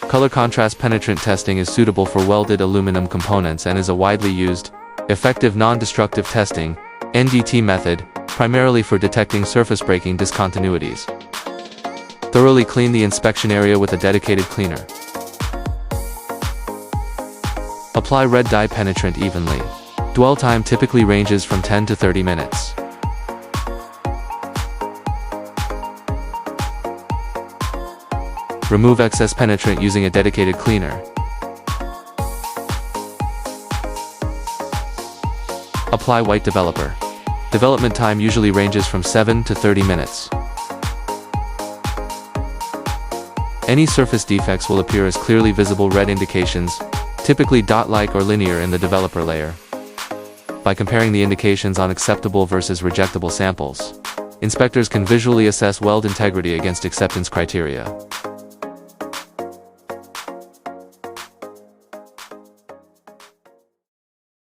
Color contrast penetrant testing is suitable for welded aluminum components and is a widely used, effective non-destructive testing (NDT) method, primarily for detecting surface breaking discontinuities. Thoroughly clean the inspection area with a dedicated cleaner. Apply red dye penetrant evenly. Dwell time typically ranges from 10 to 30 minutes. Remove excess penetrant using a dedicated cleaner. Apply white developer. Development time usually ranges from 7 to 30 minutes. Any surface defects will appear as clearly visible red indications, typically dot-like or linear in the developer layer. By comparing the indications on acceptable versus rejectable samples, inspectors can visually assess weld integrity against acceptance criteria.